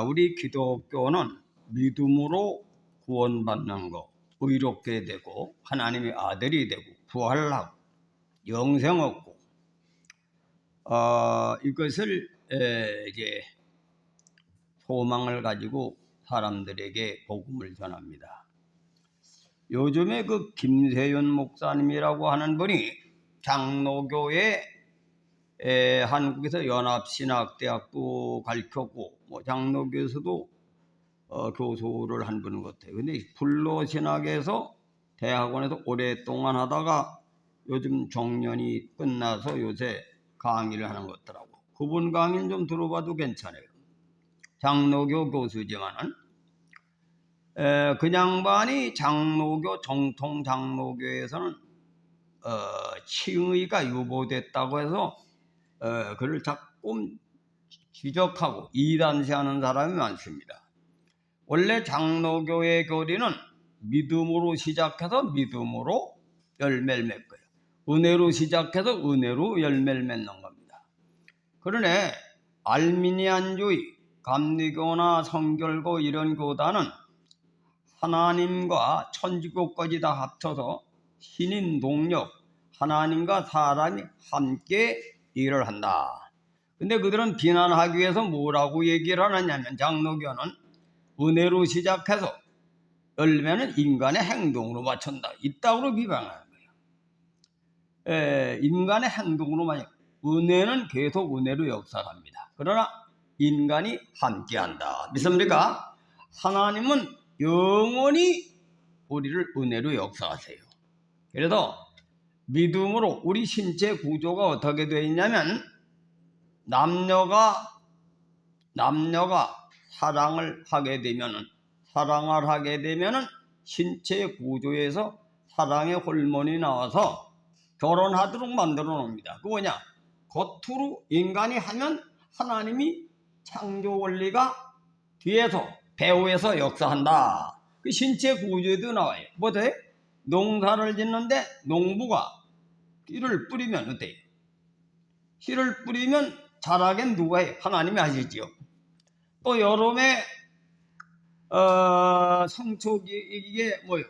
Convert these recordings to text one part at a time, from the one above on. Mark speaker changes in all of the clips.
Speaker 1: 우리 기독교는 믿음으로 구원받는 거, 의롭게 되고 하나님의 아들이 되고 부활하고 영생 얻고 이것을 이제 소망을 가지고 사람들에게 복음을 전합니다. 요즘에 그 김세윤 목사님이라고 하는 분이 장로교에 한국에서 연합신학대학도 가르쳤고 장로교에서도 교수를 한 분인 것 같아요. 근데 불로신학에서 대학원에서 오랫동안 하다가 요즘 정년이 끝나서 요새 강의를 하는 것 같더라고. 그분 강의는 좀 들어봐도 괜찮아요. 장로교 교수지만은 그 양반이 장로교 정통 장로교에서는 칭의가 유보됐다고 해서 그를 자꾸 지적하고 이단시하는 사람이 많습니다. 원래 장로교의 교리는 믿음으로 시작해서 믿음으로 열매를 맺고요. 은혜로 시작해서 은혜로 열매를 맺는 겁니다. 그러네 알미니안주의, 감리교나 성결교 이런 교단은 하나님과 천주교까지 다 합쳐서 신인 동력, 하나님과 사람이 함께 일을 한다. 근데 그들은 비난하기 위해서 뭐라고 얘기를 하느냐면 장로교는 은혜로 시작해서 열매는 인간의 행동으로 맞춘다. 이따구로 비방하는 거예요. 인간의 행동으로만 은혜는 계속 은혜로 역사합니다. 그러나 인간이 함께한다. 믿습니까? 하나님은 영원히 우리를 은혜로 역사하세요. 그래서 믿음으로 우리 신체 구조가 어떻게 되어 있냐면 남녀가 사랑을 하게 되면은 신체 구조에서 사랑의 호르몬이 나와서 결혼하도록 만들어 놓습니다. 그 뭐냐? 겉으로 인간이 하면 하나님이 창조 원리가 뒤에서 배후에서 역사한다. 그 신체 구조에도 나와요. 뭐돼? 농사를 짓는데 농부가 씨를 뿌리면 어때요? 씨를 뿌리면 자라긴 누가 해? 하나님이 하시지요. 또 여름에 성초기 이게 뭐예요?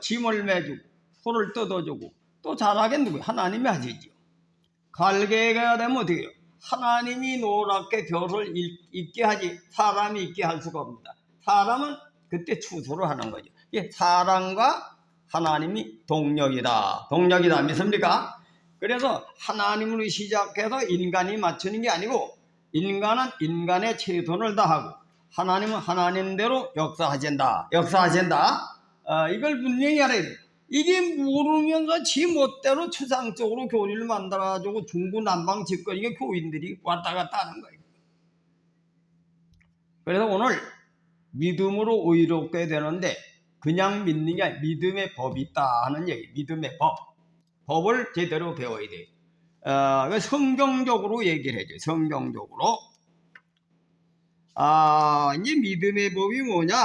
Speaker 1: 짐을 매주고 소를 뜯어주고 또 자라긴 누구예요? 하나님이 하시지요. 갈개가 되면 어떻게 해요? 하나님이 노랗게 별을 있게 하지 사람이 있게 할 수가 없습니다. 사람은 그때 추수를 하는 거죠. 사람과 하나님이 동력이다. 믿습니까? 그래서 하나님으로 시작해서 인간이 맞추는 게 아니고 인간은 인간의 최선을 다하고 하나님은 하나님대로 역사하신다. 이걸 분명히 알아야 돼요. 이게 모르면서 지 멋대로 추상적으로 교리를 만들어가지고 중구난방 짓거리게 교인들이 왔다 갔다 하는 거예요. 그래서 오늘 믿음으로 의롭게 되는데 그냥 믿는 게 아니라 믿음의 법이 있다 하는 얘기. 믿음의 법을 제대로 배워야 돼요. 성경적으로 얘기를 해줘요. 성경적으로. 이제 믿음의 법이 뭐냐?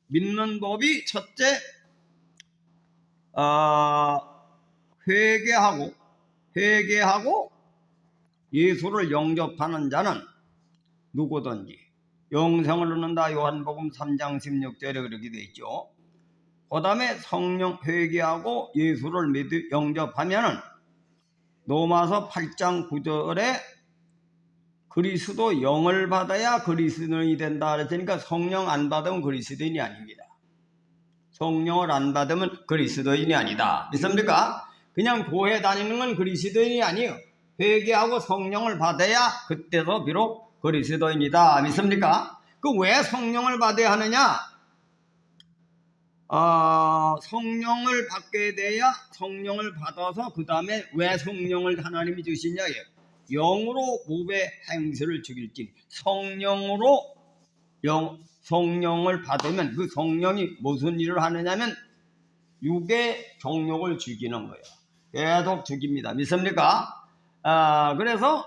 Speaker 1: 믿는 법이 첫째, 회개하고 예수를 영접하는 자는 누구든지 영생을 얻는다. 요한복음 3장 16절에 그렇게 되어 있죠. 그 다음에 성령 회개하고 예수를 영접하면은 로마서 8장 9절에 그리스도 영을 받아야 그리스도인이 된다 그랬으니까 성령 안 받으면 그리스도인이 아닙니다. 성령을 안 받으면 그리스도인이 아니다. 믿습니까? 그냥 교회 다니는 건 그리스도인이 아니에요. 회개하고 성령을 받아야 그때도 비록 그리스도인이다. 믿습니까? 그 왜 성령을 받아야 하느냐? 성령을 받게 돼야 성령을 받아서 그 다음에 왜 성령을 하나님이 주시냐예요. 영으로 몸의 행실을 죽일지 성령을 받으면 그 성령이 무슨 일을 하느냐면 육의 정욕을 죽이는 거예요. 계속 죽입니다. 믿습니까? 그래서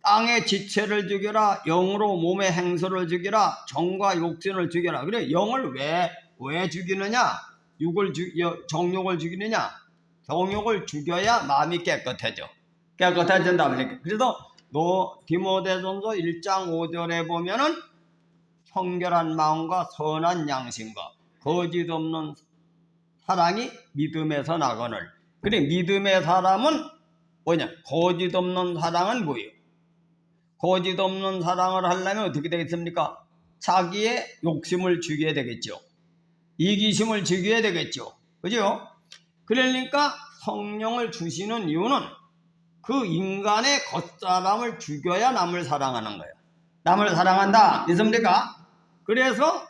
Speaker 1: 땅의 지체를 죽여라. 영으로 몸의 행실을 죽여라. 정과 욕심을 죽여라. 그래 영을 왜 죽이느냐? 정욕을 죽이느냐? 정욕을 죽여야 마음이 깨끗해져. 깨끗해진다. 그래서 디모데전서 1장 5절에 보면은 청결한 마음과 선한 양심과 거짓 없는 사랑이 믿음에서 나거늘. 그래, 믿음의 사람은 뭐냐? 거짓 없는 사랑은 뭐예요? 거짓 없는 사랑을 하려면 어떻게 되겠습니까? 자기의 욕심을 죽여야 되겠죠. 이기심을 죽여야 되겠죠. 그죠? 그러니까 성령을 주시는 이유는 그 인간의 겉사람을 죽여야 남을 사랑하는 거예요. 남을 사랑한다. 믿습니까? 그래서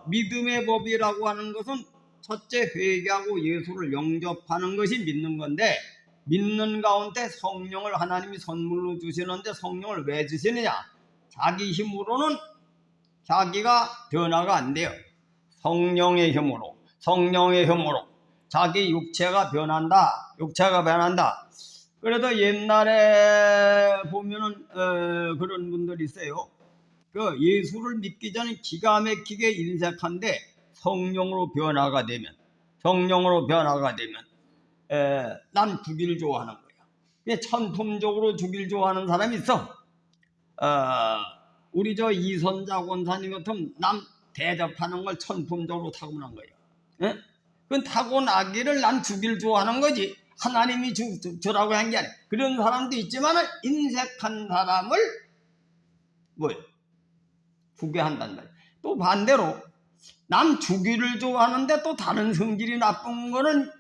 Speaker 1: 믿음의 법이라고 하는 것은 첫째 회개하고 예수를 영접하는 것이 믿는 건데, 믿는 가운데 성령을 하나님이 선물로 주시는데 성령을 왜 주시느냐? 자기 힘으로는 자기가 변화가 안 돼요. 성령의 힘으로 자기 육체가 변한다. 그래서 옛날에 보면은 그런 분들이 있어요. 그 예수를 믿기 전에 기가 막히게 인색한데 성령으로 변화가 되면 남 주기를 좋아하는 거예요. 천품적으로 주기를 좋아하는 사람이 있어. 우리 저 이선자 권사님 같으면 남 대접하는 걸 천품적으로 타고난 거예요. 예? 그건 타고나기를 난 주기를 좋아하는 거지. 하나님이 주라고 한 게 아니야. 그런 사람도 있지만 인색한 사람을 주게 한단 말이야. 또 반대로 남 주기를 좋아하는데 또 다른 성질이 나쁜 거는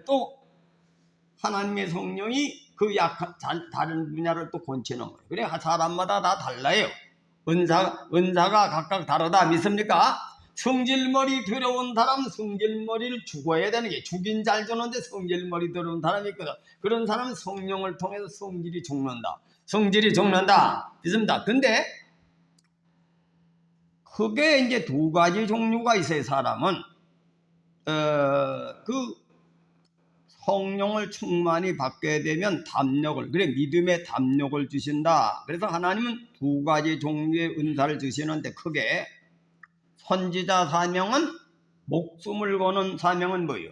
Speaker 1: 또 하나님의 성령이 그 다른 분야를 또 권치는 거예요. 그래, 사람마다 다 달라요. 은사가 각각 다르다. 믿습니까? 성질머리 더러운 사람 성질머리를 죽어야 되는 게, 죽인 잘 주는데 성질머리 더러운 사람이 있거든. 그런 사람은 성령을 통해서 성질이 죽는다. 믿습니다. 근데 크게 이제 두 가지 종류가 있어요. 사람은 그 성령을 충만히 받게 되면 믿음의 담력을 주신다. 그래서 하나님은 두 가지 종류의 은사를 주시는데, 크게 선지자 사명은, 목숨을 거는 사명은 뭐예요?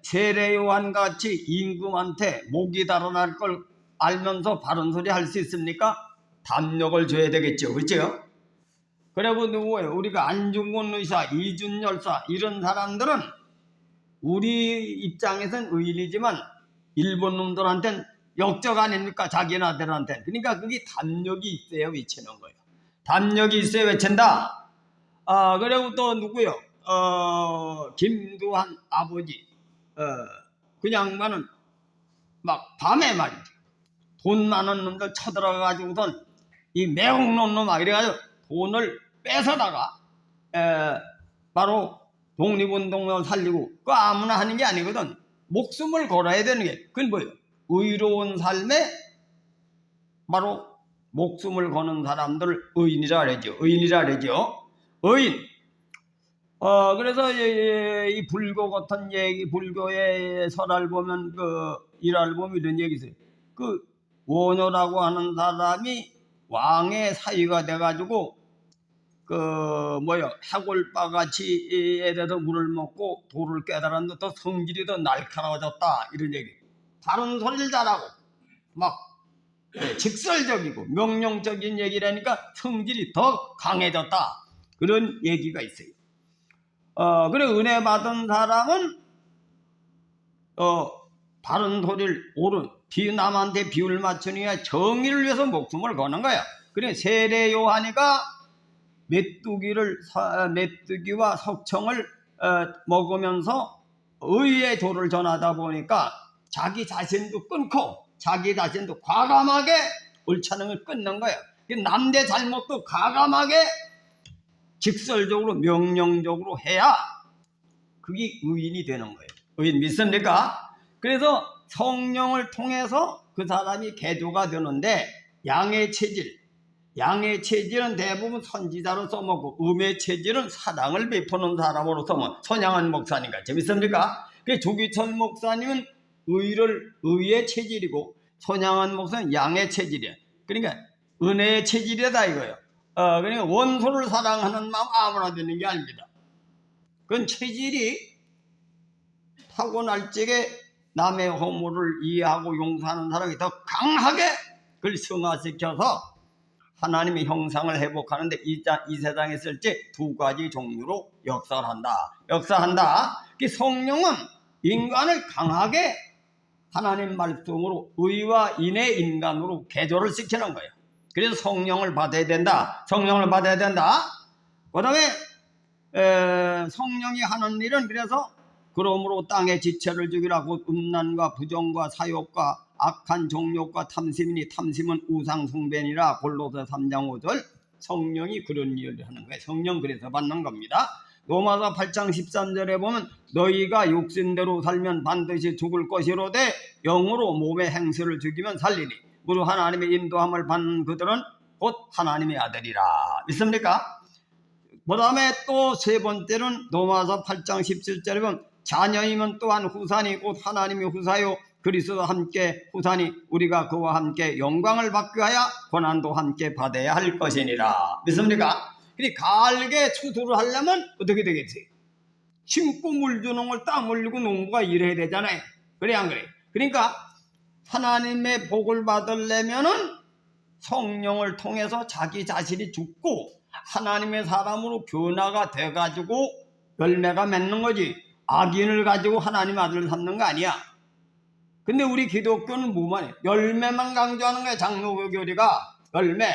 Speaker 1: 세례 요한 같이 임금한테 목이 달아날 걸 알면서 바른 소리 할 수 있습니까? 담력을 줘야 되겠죠. 그렇죠? 그리고 누구예요? 우리가 안중근 의사, 이준 열사, 이런 사람들은 우리 입장에서는 의인이지만 일본 놈들한테는 역적 아닙니까? 자기네들한테는. 그러니까 그게 담력이 있어야 외치는 거예요. 담력이 있어야 외친다. 그리고 또 누구요? 김두한 아버지. 그 양반은 막 밤에 말이죠. 돈 많은 놈들 쳐들어가가지고선 이 매국놈 놈 이래가지고 돈을 뺏어다가 바로 독립운동을 살리고, 그 아무나 하는 게 아니거든. 목숨을 걸어야 되는 게, 그건 뭐예요? 의로운 삶에 바로 목숨을 거는 사람들을 의인이라 그러죠. 의인. 그래서 이 불교 같은 얘기, 불교의 설을 보면, 일화를 보면 이런 얘기 있어요. 그 원효라고 하는 사람이 왕의 사위가 돼가지고 해골바같이 애에서 물을 먹고 도를 깨달았는데 더 성질이 더 날카로워졌다, 이런 얘기. 바른 소리를 잘하고 막 직설적이고 명령적인 얘기라니까 성질이 더 강해졌다, 그런 얘기가 있어요. 그래, 은혜 받은 사람은 바른 소리를 남한테 비율 맞추니까 정의를 위해서 목숨을 거는 거야. 그래, 세례 요한이가 메뚜기와 석청을 먹으면서 의의 도를 전하다 보니까 자기 자신도 끊고 자기 자신도 과감하게 옳지 않은 걸 끊는 거야. 남의 잘못도 과감하게 직설적으로 명령적으로 해야 그게 의인이 되는 거예요. 의인 믿습니까? 그래서 성령을 통해서 그 사람이 개조가 되는데, 양의 체질은 대부분 선지자로 써먹고, 음의 체질은 사랑을 베푸는 사람으로 써먹고, 손양한 목사님과 재밌습니까? 조기철 목사님은 의의 체질이고, 손양한 목사는 양의 체질이야. 그러니까 은혜의 체질이다 이거예요. 그러니까 원수를 사랑하는 마음 아무나 되는 게 아닙니다. 그건 체질이 타고날 적에 남의 허물을 이해하고 용서하는 사람이 더 강하게 그걸 승화시켜서 하나님의 형상을 회복하는데 이 세상에 있을 때 두 가지 종류로 역사한다. 성령은 인간을 강하게 하나님 말씀으로 의와 인의 인간으로 개조를 시키는 거예요. 그래서 성령을 받아야 된다. 그 다음에 성령이 하는 일은 그래서 그러므로 땅에 지체를 죽이라고 음란과 부정과 사욕과 악한 정욕과 탐심이니 탐심은 우상 숭배니라. 골로새 3장 5절. 성령이 그런 일을 하는 거예요. 성령 그래서 받는 겁니다. 로마서 8장 13절에 보면 너희가 육신대로 살면 반드시 죽을 것이로되 영으로 몸의 행실을 죽이면 살리니 무릇 하나님의 인도함을 받는 그들은 곧 하나님의 아들이라. 믿습니까? 그 다음에 또 세 번째는 로마서 8장 17절에 보면 자녀이면 또한 후사니 곧 하나님의 후사요 그리스도와 함께 후사니 우리가 그와 함께 영광을 받기 위하여 고난도 함께 받아야 할 것이니라. 믿습니까? 갈게 추수를 하려면 어떻게 되겠어요? 심고 물 주는 걸 땀 흘리고 농부가 일해야 되잖아요. 그래 안 그래? 그러니까 하나님의 복을 받으려면은 성령을 통해서 자기 자신이 죽고 하나님의 사람으로 변화가 돼가지고 열매가 맺는 거지. 악인을 가지고 하나님 아들을 삼는 거 아니야. 근데 우리 기독교는 뭐만 해? 열매만 강조하는 거야. 장로교 교리가 열매.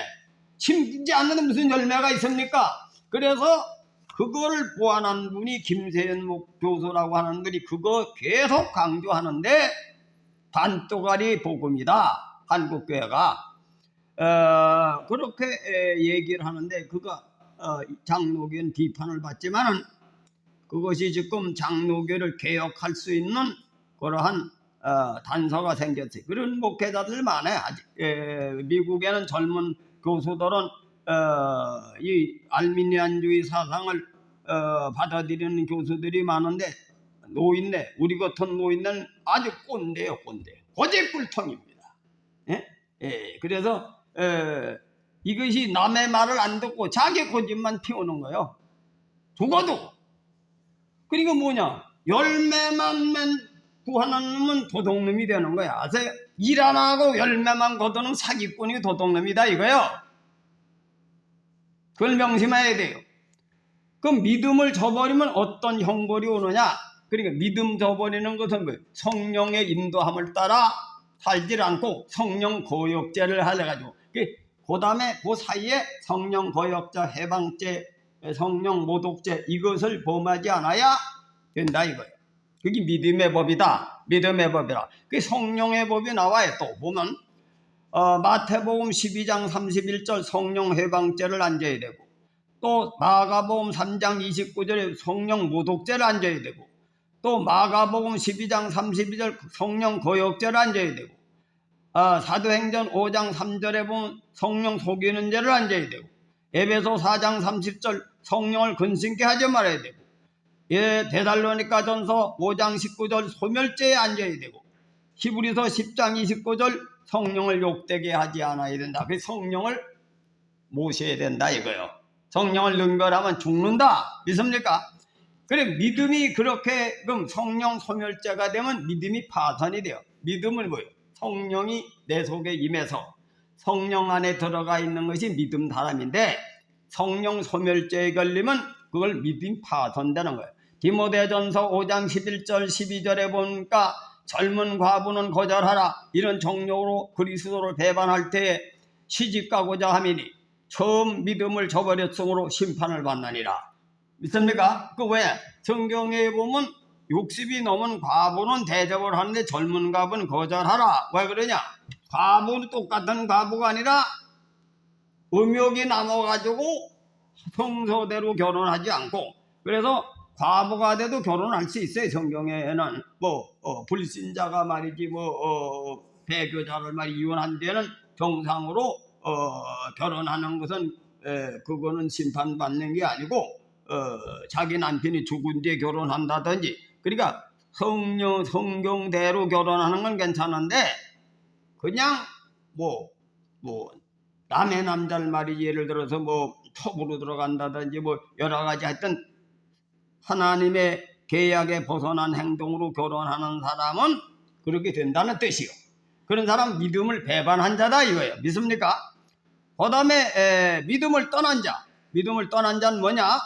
Speaker 1: 심지 않는데 무슨 열매가 있습니까? 그래서 그거를 보완한 분이 김세연 교수라고 하는 분이 그거 계속 강조하는데 반도가리 복음이다. 한국교회가 그렇게 얘기를 하는데 그가 장로교는 비판을 받지만은 그것이 지금 장로교를 개혁할 수 있는 그러한 단서가 생겼어요. 그런 목회자들 많아요. 미국에는 젊은 교수들은 이 알미니안주의 사상을 받아들이는 교수들이 많은데 노인네, 우리 같은 노인네는 아주 꼰대예요. 고집불통입니다. 그래서 이것이 남의 말을 안 듣고 자기 고집만 피우는 거예요. 죽어도. 그러니까 뭐냐? 열매만 구하는 놈은 도둑놈이 되는 거야. 아세요? 일 안 하고 열매만 거두는 사기꾼이 도둑놈이다 이거요. 그걸 명심해야 돼요. 그 믿음을 저버리면 어떤 형벌이 오느냐? 그러니까 믿음 저버리는 것은 뭐예요? 성령의 인도함을 따라 살질 않고 성령 거역죄를 하려가지고 그 다음에 그 사이에 성령 거역자, 해방죄, 성령 모독죄 이것을 범하지 않아야 된다 이거예요. 그게 믿음의 법이다. 믿음의 법이라. 그 성령의 법이 나와요. 또 보면 마태복음 12장 31절 성령 해방죄를 앉아야 되고 또 마가복음 3장 29절에 성령 모독죄를 앉아야 되고 또 마가복음 12장 32절 성령 거역죄를 앉아야 되고 사도행전 5장 3절에 보면 성령 속이는 죄를 앉아야 되고 에베소 4장 30절 성령을 근심케 하지 말아야 되고 데살로니가 전서 5장 19절 소멸죄에 앉아야 되고 히브리서 10장 29절 성령을 욕되게 하지 않아야 된다. 그 성령을 모셔야 된다 이거요. 성령을 능멸하면 죽는다. 믿습니까? 그래 믿음이 그렇게 그럼 성령 소멸죄가 되면 믿음이 파산이 돼요. 믿음은 뭐예요? 성령이 내 속에 임해서 성령 안에 들어가 있는 것이 믿음 사람인데 성령 소멸죄에 걸리면 그걸 믿음이 파손되는 거예요. 디모데전서 5장 11절 12절에 보니까 젊은 과부는 거절하라. 이런 정욕으로 그리스도를 배반할 때에 시집가고자 함이니 처음 믿음을 저버렸으므로 심판을 받느니라. 믿습니까? 그 왜? 성경에 보면 60이 넘은 과부는 대접을 하는데 젊은 과부는 거절하라. 왜 그러냐? 과부는 똑같은 과부가 아니라 음욕이 남아가지고 성서대로 결혼하지 않고 그래서 과부가 돼도 결혼할 수 있어요. 성경에는 불신자가 말이지 배교자를 이혼한 데는 정상으로 결혼하는 것은 그거는 심판받는 게 아니고 자기 남편이 죽은 뒤에 결혼한다든지 그러니까 성경대로 결혼하는 건 괜찮은데 그냥 남의 남자를 말이지 예를 들어서 톱으로 들어간다든지 여러 가지 하여튼 하나님의 계약에 벗어난 행동으로 결혼하는 사람은 그렇게 된다는 뜻이요. 그런 사람 믿음을 배반한 자다 이거예요. 믿습니까? 그 다음에 믿음을 떠난 자는 뭐냐?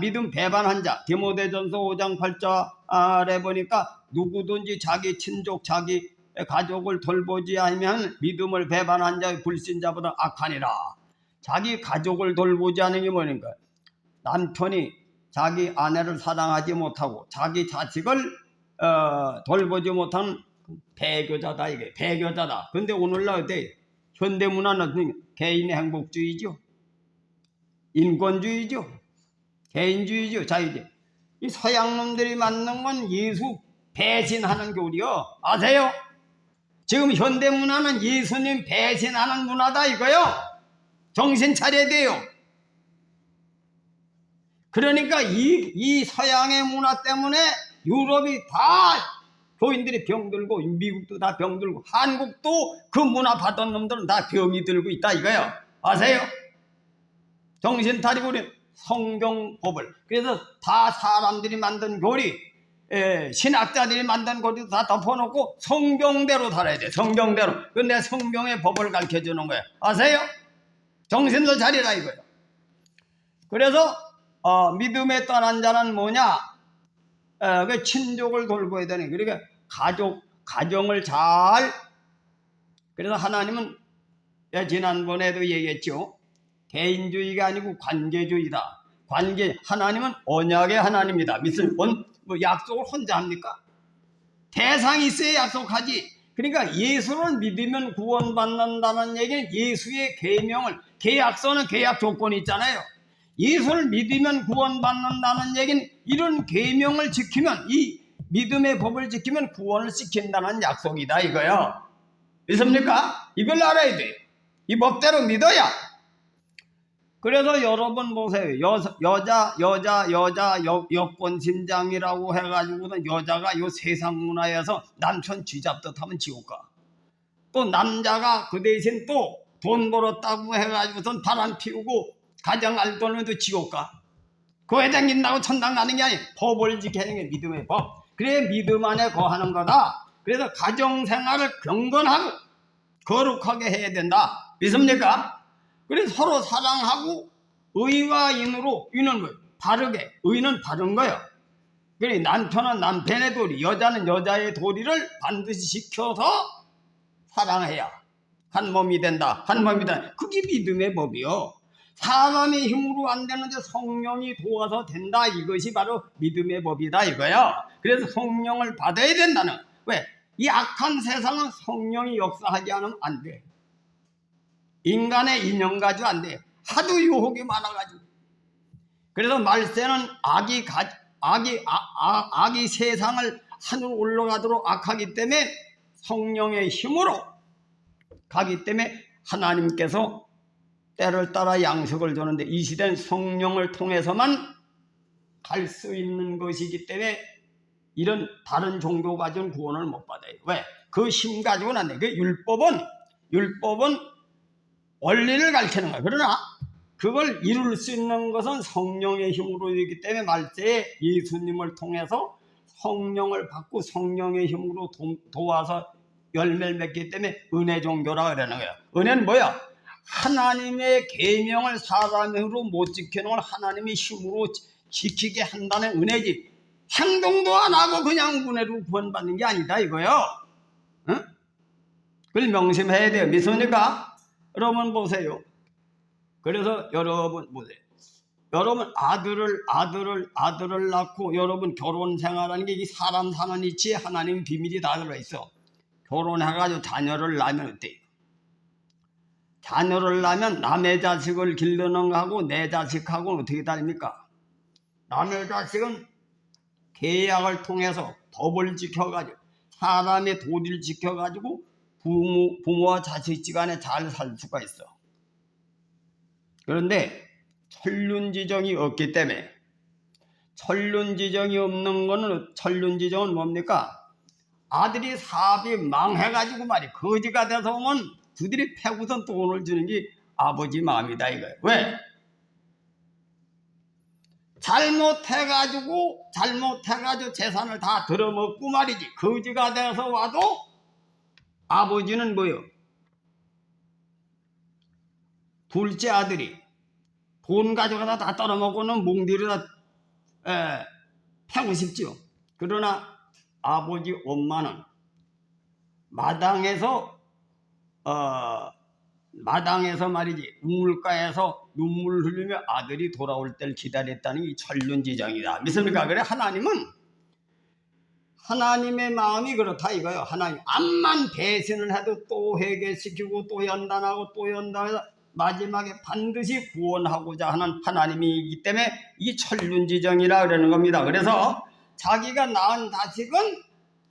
Speaker 1: 믿음 배반한 자. 디모데전서 5장 8절에 보니까 누구든지 자기 친족 자기 가족을 돌보지 않으면 믿음을 배반한 자의 불신자보다 악하니라. 자기 가족을 돌보지 않는 게 뭐니까? 남편이 자기 아내를 사랑하지 못하고 자기 자식을 돌보지 못한 배교자다. 이게 배교자다. 근데 오늘날 어때? 현대문화는 개인의 행복주의죠, 인권주의죠, 개인주의죠, 자유주의. 이 서양놈들이 만든 건 예수 배신하는 교리요. 아세요? 지금 현대문화는 예수님 배신하는 문화다 이거요. 정신 차려야 돼요. 그러니까 이 서양의 문화 때문에 유럽이 다 교인들이 병들고 미국도 다 병들고 한국도 그 문화 받은 놈들은 다 병이 들고 있다 이거예요. 아세요? 정신 차리고 우리 성경법을, 그래서 다 사람들이 만든 교리, 신학자들이 만든 교리도 다 덮어놓고 성경대로 살아야 돼. 성경대로. 근데 성경의 법을 가르쳐주는 거예요. 아세요? 정신도 차리라 이거예요. 그래서 믿음에 떠난 자는 뭐냐? 그 친족을 돌보야 되는, 그러니까 가정을 잘. 그래서 하나님은 지난번에도 얘기했죠. 개인주의가 아니고 관계주의다. 하나님은 언약의 하나님이다. 뭐 약속을 혼자 합니까? 대상이 있어야 약속하지. 그러니까 예수를 믿으면 구원받는다는 얘기는 예수의 계명을, 계약서는 계약 조건이 있잖아요. 예수를 믿으면 구원받는다는 얘기는 이런 계명을 지키면, 이 믿음의 법을 지키면 구원을 시킨다는 약속이다 이거요. 믿습니까? 이걸 알아야 돼요. 이 법대로 믿어야. 그래서 여러분 보세요. 여자 여권심장이라고 해가지고는 여자가 요 세상 문화에서 남편 쥐잡듯 하면 지옥 가. 또 남자가 그 대신 또 돈 벌었다고 해가지고선 바람 피우고 가정 알돈에도 지옥 가. 그 회장님나고 천당 가는 게 아니에요. 법을 지키는 게 믿음의 법. 그래 믿음 안에 거하는 거다. 그래서 가정생활을 경건하고 거룩하게 해야 된다. 믿습니까? 그래서 서로 사랑하고 의와 인으로, 인은 뭐예요? 바르게. 의는 바른 거예요. 그래 남편은 남편의 도리, 여자는 여자의 도리를 반드시 지켜서 사랑해야 한 몸이 된다. 한 몸이 된다. 그게 믿음의 법이요. 사람의 힘으로 안 되는데 성령이 도와서 된다. 이것이 바로 믿음의 법이다 이거요. 그래서 성령을 받아야 된다는. 왜? 이 악한 세상은 성령이 역사하지 않으면 안 돼. 인간의 인연 가지고 안 돼. 하도 유혹이 많아가지고. 그래서 말세는 악이 세상을 하늘로 올라가도록 악하기 때문에 성령의 힘으로 가기 때문에 하나님께서 때를 따라 양식을 주는데 이 시대는 성령을 통해서만 갈 수 있는 것이기 때문에 이런 다른 종교 가지고는 구원을 못 받아요. 왜? 그 힘 가지고는 안 돼. 그 율법은 원리를 가르치는 거야. 그러나 그걸 이룰 수 있는 것은 성령의 힘으로 되기 때문에 말세에 예수님을 통해서 성령을 받고 성령의 힘으로 도와서 열매를 맺기 때문에 은혜 종교라 그러는 거야. 은혜는 뭐야? 하나님의 계명을 사람의 힘으로 못 지키는 걸 하나님의 힘으로 지키게 한다는 은혜지. 행동도 안 하고 그냥 은혜로 구원받는 게 아니다 이거요. 응? 그걸 명심해야 돼요. 믿습니까? 여러분 보세요. 그래서 여러분 보세요. 여러분 아들을 낳고 여러분 결혼 생활하는 게 이 사람 사는 이치에 하나님 비밀이 다 들어있어. 결혼해가지고 자녀를 낳으면 어때요? 자녀를 낳으면 남의 자식을 기르는 거하고 내 자식하고는 어떻게 다릅니까? 남의 자식은 계약을 통해서 법을 지켜가지고 사람의 도리를 지켜가지고 부모와 자식 간에 잘 살 수가 있어. 그런데 천륜지정이 없기 때문에, 천륜지정이 없는 거는, 천륜지정은 뭡니까? 아들이 사업이 망해가지고 말이 거지가 돼서 오면 그들이 패고선 돈을 주는 게 아버지 마음이다 이거예요. 왜? 잘못해가지고 재산을 다 들어먹고 말이지 거지가 돼서 와도 아버지는 뭐요? 둘째 아들이 돈 가져가다 다 떨어먹고는 몽디를 다 패고 싶죠. 그러나 아버지 엄마는 마당에서 말이지 우물가에서 눈물 흘리며 아들이 돌아올 때를 기다렸다는 이 천륜지정이다. 믿습니까? 그래 하나님은 하나님의 마음이 그렇다 이거요. 하나님 암만 배신을 해도 또 회개시키고 또 연단하고 또 연단해서 마지막에 반드시 구원하고자 하는 하나님이기 때문에 이 천륜지정이라 그러는 겁니다. 그래서 자기가 낳은 자식은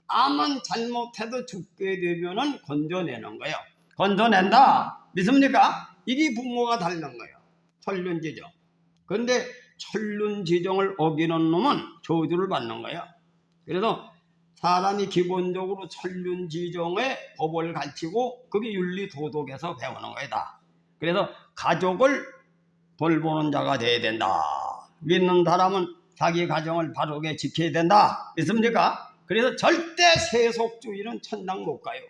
Speaker 1: 암만 잘못해도 죽게 되면은 건져내는 거예요. 건져낸다. 믿습니까? 이게 부모가 다른 거예요. 천륜지정. 그런데 천륜지정을 어기는 놈은 저주를 받는 거예요. 그래서 사람이 기본적으로 천륜지정의 법을 가르치고 그게 윤리도덕에서 배우는 거다. 그래서 가족을 돌보는 자가 돼야 된다. 믿는 사람은 자기 가정을 바르게 지켜야 된다. 믿습니까? 그래서 절대 세속주의는 천당 못 가요.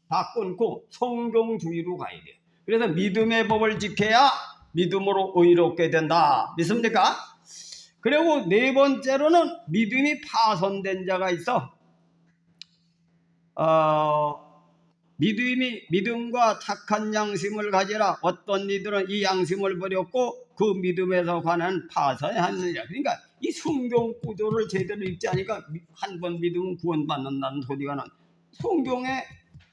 Speaker 1: 다 끊고 성경주의로 가야 돼요. 그래서 믿음의 법을 지켜야 믿음으로 의롭게 된다. 믿습니까? 그리고 네 번째로는 믿음이 파손된 자가 있어. 믿음과 착한 양심을 가지라. 어떤 이들은 이 양심을 버렸고 그 믿음에서 관한 파선하느니라. 그러니까 이 성경 구조를 제대로 읽지 않으니까 한 번 믿으면 구원받는다는 소리가 난. 성경에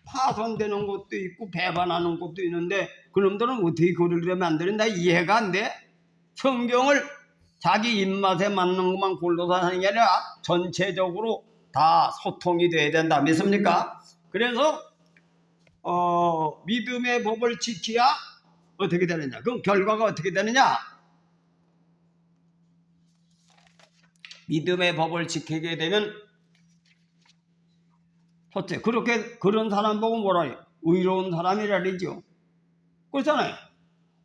Speaker 1: 파손되는 것도 있고 배반하는 것도 있는데 그놈들은 어떻게 그걸 그러면 안 되는데 이해가 안 돼. 성경을 자기 입맛에 맞는 것만 골라서 하는 게 아니라 전체적으로 다 소통이 돼야 된다. 믿습니까? 그래서 믿음의 법을 지켜야 어떻게 되느냐? 그럼 결과가 어떻게 되느냐? 믿음의 법을 지키게 되면 첫째, 그런 사람 보고 뭐라 해요? 의로운 사람이라 그러죠. 그렇잖아요.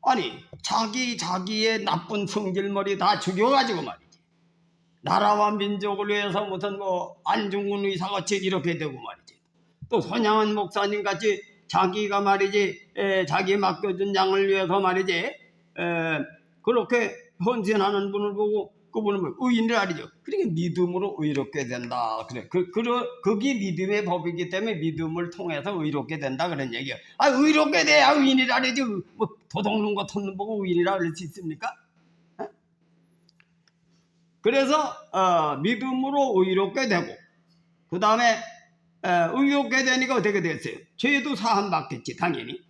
Speaker 1: 아니 자기의 나쁜 성질머리 다 죽여가지고 말이지 나라와 민족을 위해서 무슨 안중근 의사같이 이렇게 되고 말이지 또 손양은 목사님같이 자기가 말이지 자기 맡겨준 양을 위해서 말이지 그렇게 헌신하는 분을 보고 그분은 의인이라 그러죠. 그러니까 믿음으로 의롭게 된다. 그래. 그게 믿음의 법이기 때문에 믿음을 통해서 의롭게 된다 그런 얘기예요. 의롭게 돼야 의인이라 그러지. 뭐 도둑놈 같은 놈 보고 의인이라 그럴 수 있습니까? 그래서 믿음으로 의롭게 되고 그 다음에 의롭게 되니까 어떻게 됐어요? 죄도 사함 받겠지 당연히.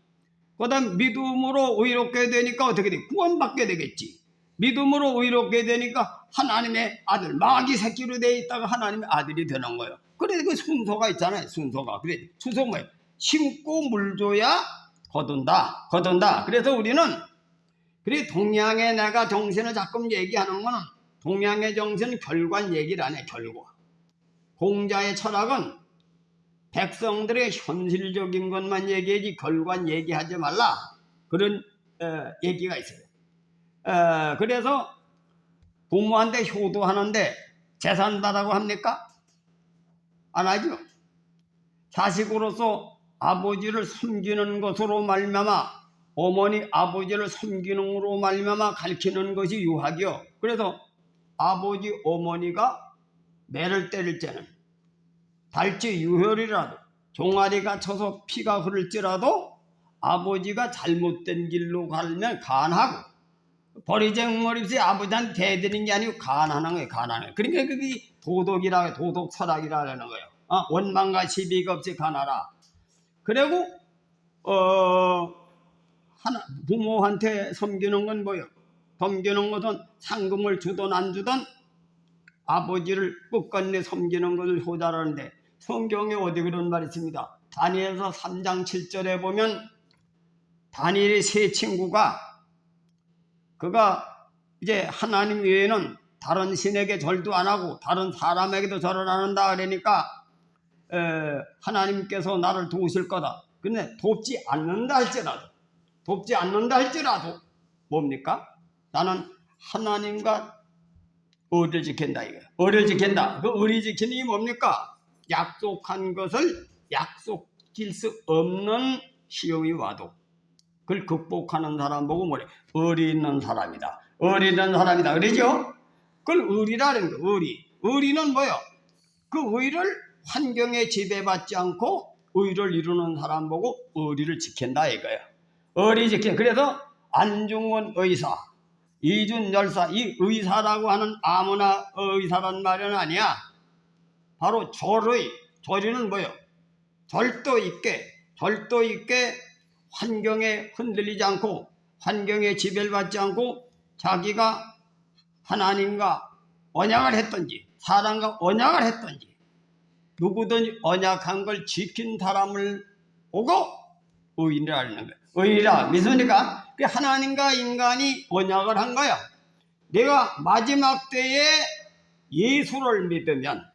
Speaker 1: 그 다음 믿음으로 의롭게 되니까 어떻게 돼? 구원받게 되겠지. 믿음으로 의롭게 되니까 하나님의 아들 마귀 새끼로 되어 있다가 하나님의 아들이 되는 거예요. 그래서 그 순서가 있잖아요. 순서가. 그래 순서가 뭐예요? 심고 물 줘야 거둔다. 그래서 우리는 그래 동양의 내가 정신을 자꾸 얘기하는 거는 동양의 정신은 결과는 얘기를 안 해. 결과. 공자의 철학은 백성들의 현실적인 것만 얘기하지 결과는 얘기하지 말라. 그런 얘기가 있어요. 그래서 부모한테 효도하는데 재산다라고 합니까? 안 하죠. 자식으로서 아버지를 섬기는 것으로 말미암아 어머니 아버지를 섬기는 것으로 말미암아 가르치는 것이 유학이요. 그래서 아버지 어머니가 매를 때릴 때는 발치 유혈이라도 종아리가 쳐서 피가 흐를지라도 아버지가 잘못된 길로 가면 간하고 버리쟁머리없이 아버지한테 대드리는 게 아니고 간하는 거예요. 그러니까 그게 도덕이라 도덕 철학이라는 거예요. 원망과 시비가 없이 간하라. 그리고 부모한테 섬기는 건 뭐예요? 섬기는 것은 상금을 주든 안 주든 아버지를 끝끝내 섬기는 것을 효자라는데 성경에 어디 그런 말이 있습니다. 다니엘서 3장 7절에 보면 다니엘의 세 친구가 그가 이제 하나님 외에는 다른 신에게 절도 안 하고 다른 사람에게도 절을 안 한다 그러니까 하나님께서 나를 도우실 거다. 근데 돕지 않는다 할지라도 뭡니까? 나는 하나님과 의를 지킨다 이거야. 의를 지킨다. 그 의리 지키는 게 뭡니까? 약속한 것을 약속질 수 없는 시험이 와도 그걸 극복하는 사람 보고 뭐래? 의리 있는 사람이다. 의리 있는 사람이다. 그러죠? 그걸 의리라는 거. 의리. 의리는 뭐요? 그 의를 환경에 지배받지 않고 의를 이루는 사람 보고 의리를 지킨다 이거예요. 의리 지킨. 그래서 안중근 의사, 이준 열사, 이 의사라고 하는 아무나 의사란 말은 아니야. 바로 절의는 뭐요? 절도 있게 환경에 흔들리지 않고 환경에 지배를 받지 않고 자기가 하나님과 언약을 했든지 사람과 언약을 했든지 누구든지 언약한 걸 지킨 사람을 보고 의인이라는 거예요. 의인이라 믿습니까? 하나님과 인간이 언약을 한 거야. 내가 마지막 때에 예수를 믿으면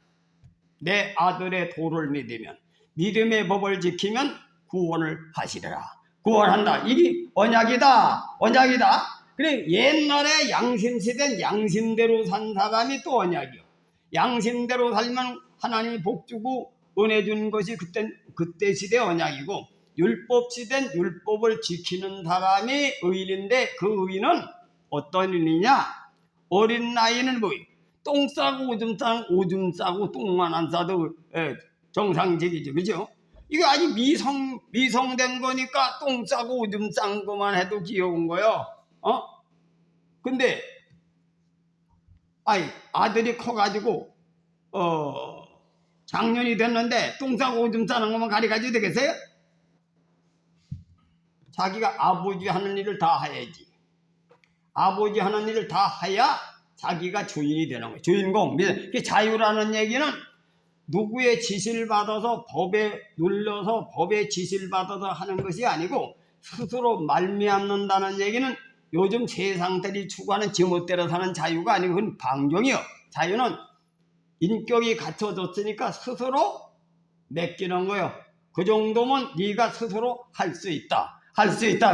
Speaker 1: 내 아들의 도를 믿으면 믿음의 법을 지키면 구원을 하시리라. 구원한다. 이게 언약이다. 그래 옛날에 양심시대는 양심대로 산 사람이 또 언약이요. 양심대로 살면 하나님이 복 주고 은혜 주는 것이 그때 시대 언약이고 율법 시대는 율법을 지키는 사람이 의인인데 그 의인은 어떤 의인이냐? 어린 나이는 뭐예요? 똥 싸고 오줌 싸고 똥만 안 싸도 정상적이죠. 그죠? 이거 아직 미성된 거니까 똥 싸고 오줌 싼 것만 해도 귀여운 거요. 근데 아들이 커가지고 작년이 됐는데 똥 싸고 오줌 싸는 것만 가리가지고 되겠어요? 자기가 아버지 하는 일을 다 해야지. 아버지 하는 일을 다 해야 자기가 주인이 되는 거예요. 주인공. 자유라는 얘기는 누구의 지시를 받아서 법에 눌려서 법의 지시를 받아서 하는 것이 아니고 스스로 말미암는다는 얘기는 요즘 세상들이 추구하는 지멋대로 사는 자유가 아니고 그건 방종이요. 자유는 인격이 갖춰졌으니까 스스로 맡기는 거예요. 그 정도면 네가 스스로 할 수 있다.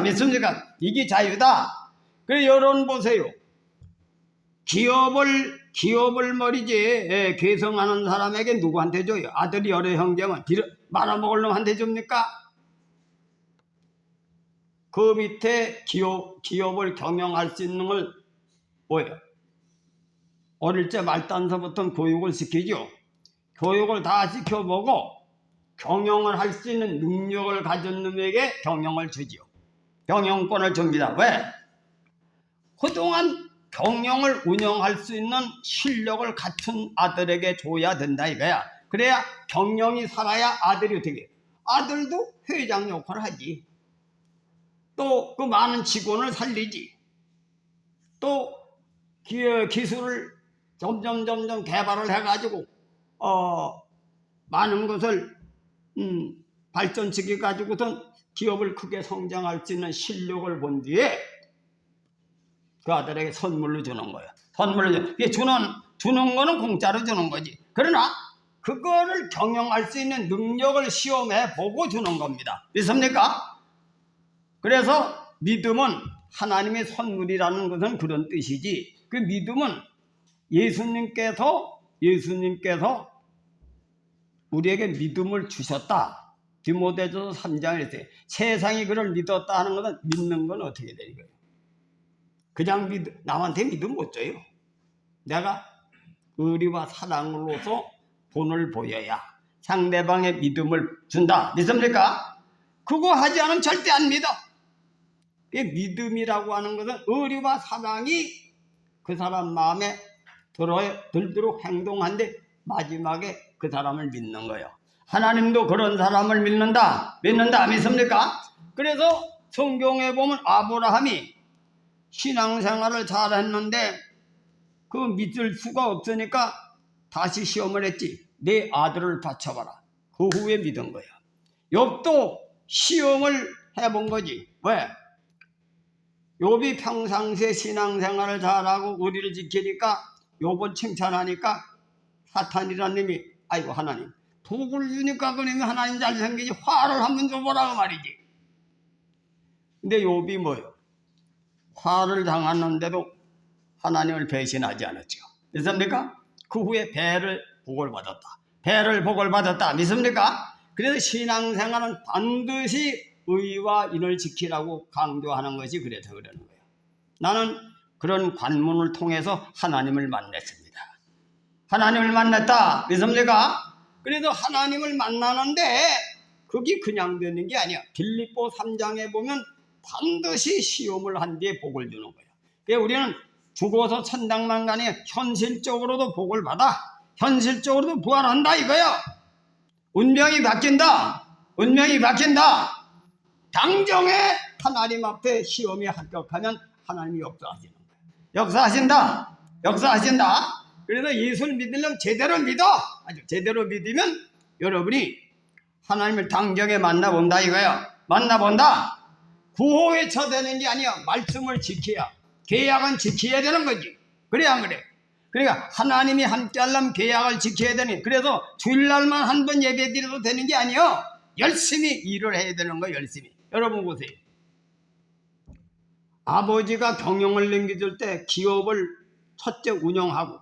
Speaker 1: 믿습니까? 이게 자유다. 그래 여러분 보세요. 기업을 말이지 계성하는 사람에게 누구한테 줘요? 아들이 여러 형제면 말아먹을 놈한테 줍니까? 그 밑에 기업을 경영할 수 있는 걸 뭐예요? 어릴 때 말단서부터 교육을 시키죠. 교육을 다 시켜보고 경영을 할 수 있는 능력을 가진 놈에게 경영을 주지요. 경영권을 줍니다. 왜? 그동안 경영을 운영할 수 있는 실력을 갖춘 아들에게 줘야 된다 이거야. 그래야 경영이 살아야 아들이 어떻게 해? 아들도 회장 역할을 하지. 또 그 많은 직원을 살리지. 또 기술을 점점 개발을 해가지고 많은 것을 발전시켜 가지고선 기업을 크게 성장할 수 있는 실력을 본 뒤에 그 아들에게 선물로 주는 거예요. 주는 거는 공짜로 주는 거지. 그러나 그거를 경영할 수 있는 능력을 시험해 보고 주는 겁니다. 믿습니까? 그래서 믿음은 하나님의 선물이라는 것은 그런 뜻이지. 그 믿음은 예수님께서 우리에게 믿음을 주셨다. 디모데전서 3장에 했어요. 세상이 그를 믿었다 하는 것은 믿는 건 어떻게 되는 거예요? 그냥 남한테 믿음 못 줘요. 내가 의리와 사랑으로서 본을 보여야 상대방의 믿음을 준다. 믿습니까? 그거 하지 않으면 절대 안 믿어. 믿음이라고 하는 것은 의리와 사랑이 그 사람 마음에 들도록 행동한데 마지막에 그 사람을 믿는 거예요. 하나님도 그런 사람을 믿는다. 믿습니까? 그래서 성경에 보면 아브라함이 신앙생활을 잘했는데 그 믿을 수가 없으니까 다시 시험을 했지. 내 아들을 바쳐봐라. 그 후에 믿은 거야. 욥도 시험을 해본 거지. 왜? 욥이 평상시에 신앙생활을 잘하고 의리를 지키니까 욥을 칭찬하니까 사탄이라는 놈이 아이고 하나님 복을 주니까 그놈이 하나님 잘생기지 화를 한번 줘보라고 말이지. 근데 욥이 뭐요? 화를 당했는데도 하나님을 배신하지 않았죠. 믿습니까? 그 후에 배를 복을 받았다. 배를 복을 받았다. 믿습니까? 그래서 신앙생활은 반드시 의와 인을 지키라고 강조하는 것이 그래서 그러는 거예요. 나는 그런 관문을 통해서 하나님을 만났습니다. 하나님을 만났다. 믿습니까? 그래서 하나님을 만나는데 그게 그냥 되는 게 아니야. 빌립보 3장에 보면 반드시 시험을 한 뒤에 복을 주는 거예요. 그래서 우리는 죽어서 천당만 가니 현실적으로도 복을 받아. 현실적으로도 부활한다 이거야. 운명이 바뀐다. 운명이 바뀐다. 당정에 하나님 앞에 시험에 합격하면 하나님이 역사하시는 거예요. 역사하신다. 역사하신다. 그래서 예수를 믿으려면 제대로 믿어. 아주 제대로 믿으면 여러분이 하나님을 당정에 만나본다 이거예요. 만나본다. 구호에 처되는 게 아니야. 말씀을 지켜야. 계약은 지켜야 되는 거지. 그래 안 그래? 그러니까 하나님이 함께 하려면 계약을 지켜야 되니. 그래서 주일날만 한 번 예배 드려도 되는 게 아니야. 열심히 일을 해야 되는 거야. 열심히. 여러분 보세요. 아버지가 경영을 넘겨줄 때 기업을 첫째 운영하고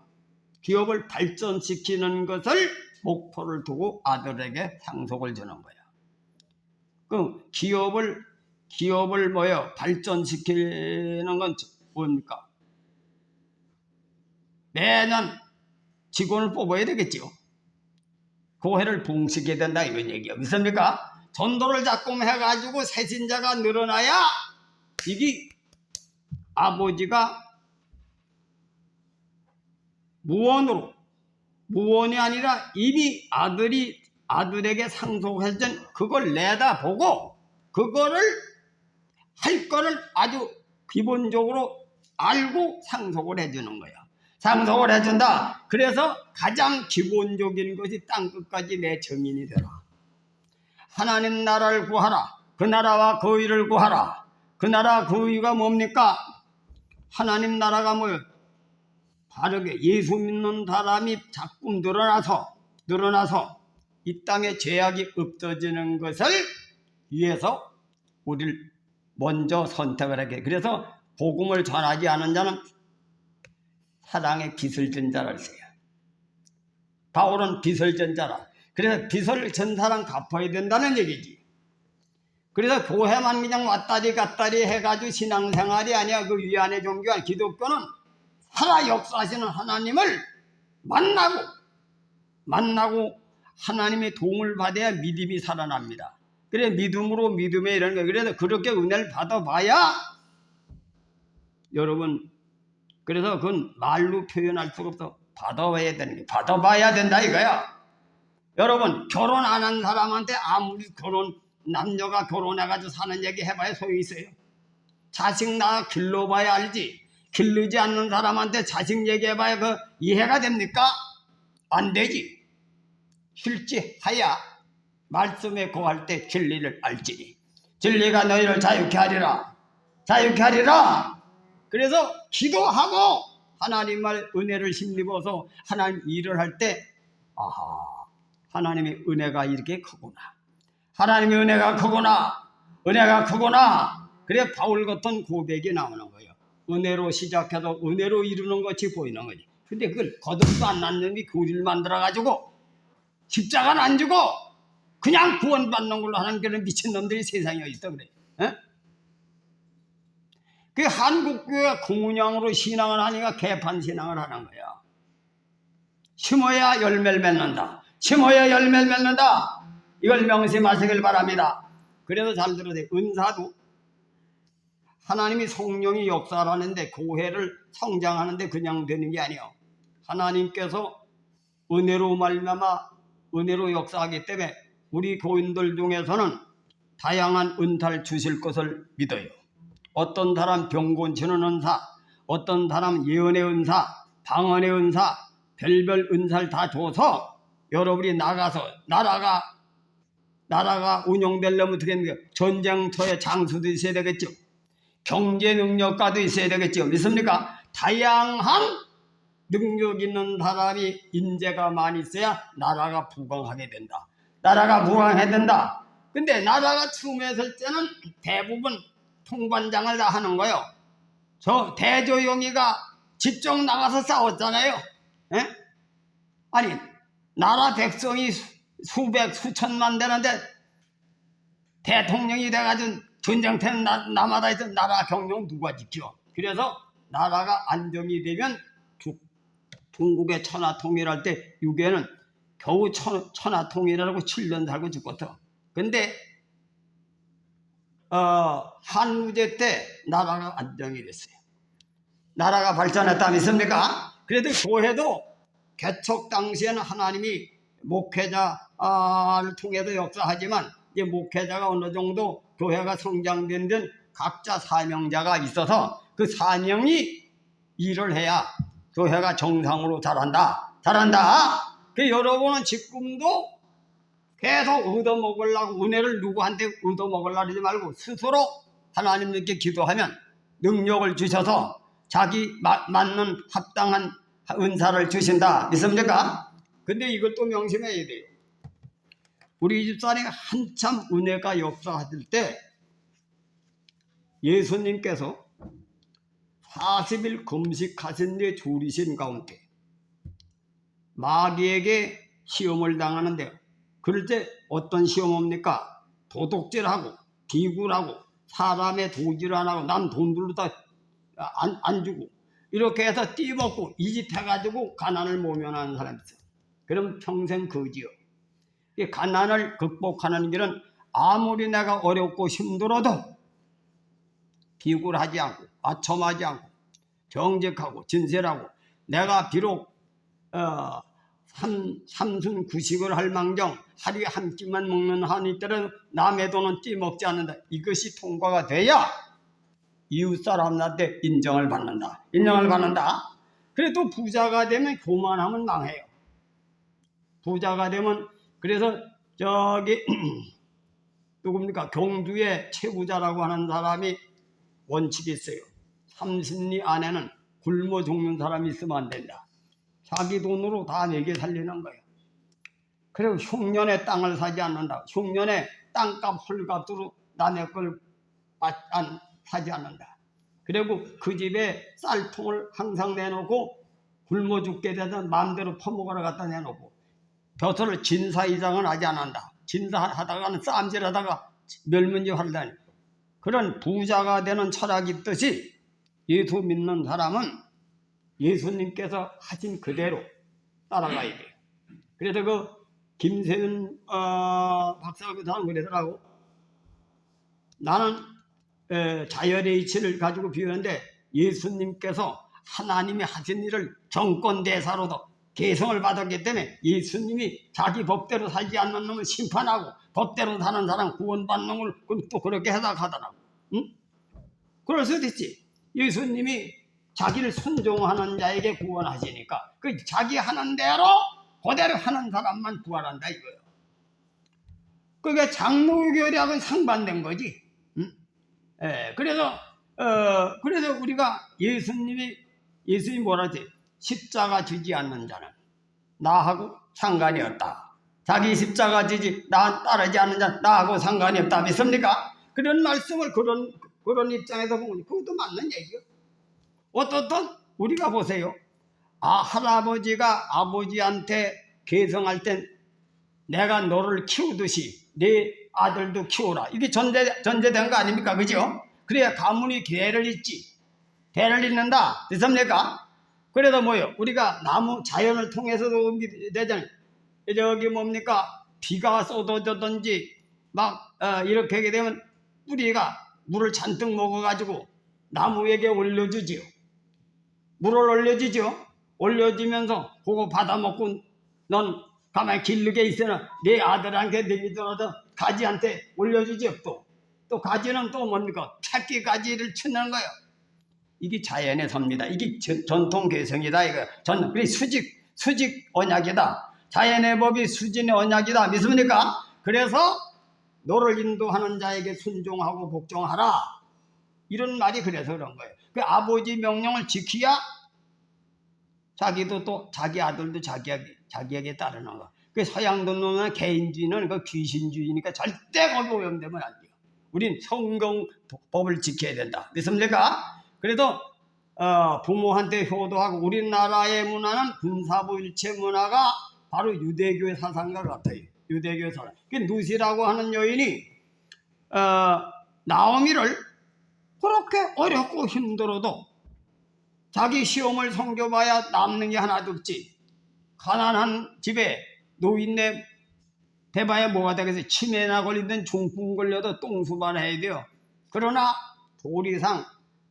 Speaker 1: 기업을 발전시키는 것을 목표를 두고 아들에게 상속을 주는 거야. 그 기업을 발전시키는 건 뭡니까? 매년 직원을 뽑아야 되겠죠. 그 해를 봉식해야 된다 이런 얘기야. 믿습니까? 전도를 자꾸 해가지고 세신자가 늘어나야 이게 아버지가 무언이 아니라 이미 아들에게 상속했던 그걸 내다보고 그거를 할 거를 아주 기본적으로 알고 상속을 해주는 거야. 상속을 해준다. 그래서 가장 기본적인 것이 땅끝까지 내 증인이 되라. 하나님 나라를 구하라. 그 나라와 그 의를 구하라. 그 나라 그 의가 뭡니까? 하나님 나라가 뭐예요? 바르게 예수 믿는 사람이 자꾸 늘어나서 이 땅에 죄악이 없어지는 것을 위해서 우리를 먼저 선택을 하게. 그래서 복음을 전하지 않은 자는 사랑의 빚을 진 자라 했어요. 바울은 빚을 진 자라. 그래서 빚을 진 사람 갚아야 된다는 얘기지. 그래서 교회만 그냥 왔다리 갔다리 해가지고 신앙생활이 아니야. 그 위안의 종교가 기독교는 살아 역사하시는 하나님을 만나고 하나님의 도움을 받아야 믿음이 살아납니다. 그래 믿음으로 믿음에 이런 거. 그래서 그렇게 은혜를 받아봐야 여러분 그래서 그건 말로 표현할 수가 없어. 받아봐야 되는 게 받아봐야 된다 이거야. 여러분 결혼 안 한 사람한테 아무리 남녀가 결혼해가지고 사는 얘기 해봐야 소용이 있어요. 자식 낳아 길러봐야 알지. 길르지 않는 사람한테 자식 얘기해봐야 그 이해가 됩니까? 안 되지. 실지하야 말씀에 고할 때 진리를 알지니 진리가 너희를 자유케 하리라. 자유케 하리라. 그래서 기도하고 하나님 말 은혜를 힘입어서 하나님 일을 할 때 아하 하나님의 은혜가 이렇게 크구나. 하나님의 은혜가 크구나. 은혜가 크구나. 그래 바울 같은 고백이 나오는 거예요. 은혜로 시작해서 은혜로 이루는 것이 보이는 거지. 근데 그걸 거듭도 안 났는데 교리를 만들어가지고 십자가는 안 주고 그냥 구원받는 걸로 하는 그런 미친놈들이 세상에 있다 그래. 에? 그 한국교회 공운양으로 신앙을 하니까 개판 신앙을 하는 거야. 심어야 열매를 맺는다. 심어야 열매를 맺는다. 이걸 명심하시길 바랍니다. 그래서 잘 들으세요. 은사도 하나님이 성령이 역사하는데 교회를 성장하는데 그냥 되는 게 아니에요. 하나님께서 은혜로 말미암아 은혜로 역사하기 때문에 우리 교인들 중에서는 다양한 은사를 주실 것을 믿어요. 어떤 사람 병 고치는 은사, 어떤 사람 예언의 은사, 방언의 은사, 별별 은사를 다 줘서 여러분이 나가서 나라가 운영되려면 어떻게 됩니까? 전쟁터에 장수도 있어야 되겠죠. 경제 능력가도 있어야 되겠죠. 믿습니까? 다양한 능력 있는 사람이 인재가 많이 있어야 나라가 부강하게 된다. 나라가 부강해야 된다. 근데 나라가 처음에 했을 때는 대부분 통반장을 다 하는 거예요. 저 대조영이가 직접 나가서 싸웠잖아요. 에? 아니 나라 백성이 수백 수천만 되는데 대통령이 돼가지고 전쟁터는 나마다 있던 나라 경영 누가 지켜? 그래서 나라가 안정이 되면 중국의 천하통일할 때 6회는 겨우 천하통일하고 7년 살고 죽었어. 근데 한무제 때 나라가 안정이 됐어요. 나라가 발전했다 믿습니까? 그래도 교회도 개척 당시에는 하나님이 목회자를 통해서 역사하지만 이제 목회자가 어느 정도 교회가 성장된 데는 각자 사명자가 있어서 그 사명이 일을 해야 교회가 정상으로 자란다. 그 여러분은 지금도 계속 얻어먹으려고 은혜를 누구한테 얻어먹으려고 하지 말고 스스로 하나님께 기도하면 능력을 주셔서 자기 맞는 합당한 은사를 주신다. 믿습니까? 근데 이걸 또 명심해야 돼요. 우리 집사람이 한참 은혜가 역사하실 때 예수님께서 40일 금식하신 뒤 줄이신 가운데 마귀에게 시험을 당하는데 그럴 때 어떤 시험입니까? 도둑질하고 비굴하고 사람의 도질 안 하고 남 돈들로 다 안 주고 이렇게 해서 띠먹고 이 집 해가지고 가난을 모면하는 사람이 있어요. 그럼 평생 거지요. 이 가난을 극복하는 길은 아무리 내가 어렵고 힘들어도 비굴하지 않고 아첨하지 않고 정직하고 진실하고 내가 비록 삼순 구식을 할 망정 하루에 한 끼만 먹는 한이 때는 남의 돈은 띠먹지 않는다. 이것이 통과가 돼야 이웃사람한테 인정을 받는다. 그래도 부자가 되면 교만하면 망해요. 부자가 되면 그래서 저기 누굽니까? 경주에 최부자라고 하는 사람이 원칙이 있어요. 30리 안에는 굶어 죽는 사람이 있으면 안 된다. 자기 돈으로 다 내게 살리는 거예요. 그리고 흉년에 땅을 사지 않는다. 흉년에 땅값 헐값으로 남의 걸 사지 않는다. 그리고 그 집에 쌀통을 항상 내놓고 굶어 죽게 되면 마음대로 퍼먹으러 갖다 내놓고 벼슬을 진사 이상은 하지 않는다. 진사하다가는 쌈질하다가 멸문지 하다니 그런 부자가 되는 철학이 있듯이 예수 믿는 사람은 예수님께서 하신 그대로 따라가야 돼요. 그래서 그 김세윤 박사가 그 사람 그러더라고. 나는 자연의 이치를 가지고 비유하는데 예수님께서 하나님이 하신 일을 정권대사로도 계성을 받았기 때문에 예수님이 자기 법대로 살지 않는 놈을 심판하고 법대로 사는 사람 구원받는 걸 또 그렇게 해석하더라고. 응? 그럴 수도 있지. 예수님이 자기를 순종하는 자에게 구원하시니까 그 자기 하는 대로 그대로 하는 사람만 구원한다 이거예요. 그게 장로교리하고는 상반된 거지. 응? 그래서 우리가 예수님이 뭐라 하지? 십자가 지지 않는 자는 나하고 상관이 없다. 자기 십자가 지지 나 따르지 않는 자는 나하고 상관이 없다. 믿습니까? 그런 말씀을 그런 입장에서 보면 그것도 맞는 얘기요. 어떻든 우리가 보세요. 할아버지가 아버지한테 계성할 땐 내가 너를 키우듯이 내 아들도 키워라. 이게 전제된 거 아닙니까? 그죠? 그래야 가문이 대를 잇지. 대를 잇는다. 됐습니까? 그래서 뭐요? 우리가 나무 자연을 통해서도 되잖아요. 저기 뭡니까? 비가 쏟아졌든지 막 이렇게 하게 되면 뿌리가 물을 잔뜩 먹어가지고 나무에게 올려주지요. 물을 올려주죠. 올려주면서 그거 받아먹고 넌 가만히 길르게 있으나 내 아들한테 내리더라도 가지한테 올려주죠. 또 가지는 또 뭡니까? 새끼 가지를 치는 거예요. 이게 자연의 섭니다. 이게 전통 개성이다. 이거 우리 수직 언약이다. 자연의 법이 수진의 언약이다. 믿습니까? 그래서 너를 인도하는 자에게 순종하고 복종하라. 이런 말이 그래서 그런 거예요. 그 아버지 명령을 지켜야 자기도 또 자기 아들도 자기에게 따르는 거. 그 서양도는 개인주의는 그 귀신주의니까 절대 거기 오염되면 안 돼요. 우린 성경 법을 지켜야 된다. 믿습니까? 그래도 부모한테 효도하고, 우리나라의 문화는 군사부일체 문화가 바로 유대교의 사상과 같아요. 유대교의 사상. 그 누시라고 하는 여인이 나오미를 그렇게 어렵고 힘들어도 자기 시험을 섬겨봐야 남는 게 하나도 없지. 가난한 집에 노인네 대봐야 뭐가 되겠어요. 치매나 걸리든 중풍 걸려도 똥수만 해야 돼요. 그러나 도리상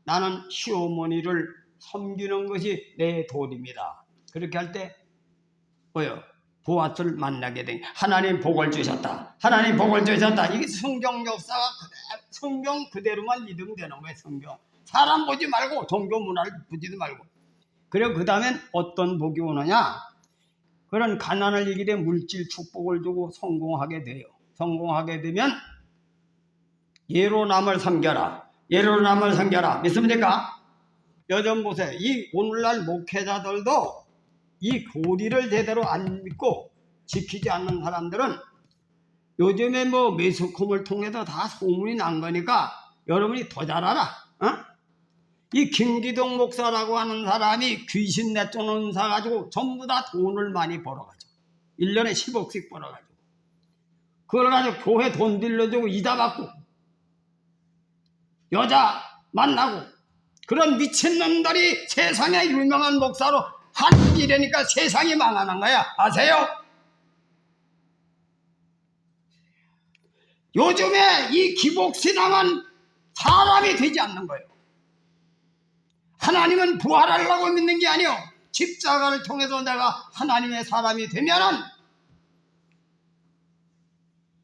Speaker 1: 나는 시어머니를 섬기는 것이 내 도리입니다. 그렇게 할 때 뭐요? 보아스를 만나게 된, 하나님 복을 주셨다. 하나님 복을 주셨다. 이게 성경 역사가 성경 그대로만 믿으면 되는 거예요. 성경. 사람 보지 말고 종교 문화를 보지도 말고. 그리고 그 다음엔 어떤 복이 오느냐? 그런 가난을 이기되 물질 축복을 주고 성공하게 돼요. 성공하게 되면 예로 남을 섬겨라. 예로 남을 섬겨라. 믿습니까? 요즘 보세요. 이 오늘날 목회자들도 이 교리를 제대로 안 믿고 지키지 않는 사람들은 요즘에 뭐 매스컴을 통해서 다 소문이 난 거니까 여러분이 더 잘 알아. 이 김기동 목사라고 하는 사람이 귀신 내쫓는 사 가지고 전부 다 돈을 많이 벌어가지고 1년에 10억씩 벌어가지고 그걸 가지고 교회 돈 빌려주고 이자 받고 여자 만나고 그런 미친놈들이 세상에 유명한 목사로 하는 일이니까 세상이 망하는 거야. 아세요? 요즘에 이 기복신앙은 사람이 되지 않는 거예요. 하나님은 부활하려고 믿는 게 아니요. 십자가를 통해서 내가 하나님의 사람이 되면은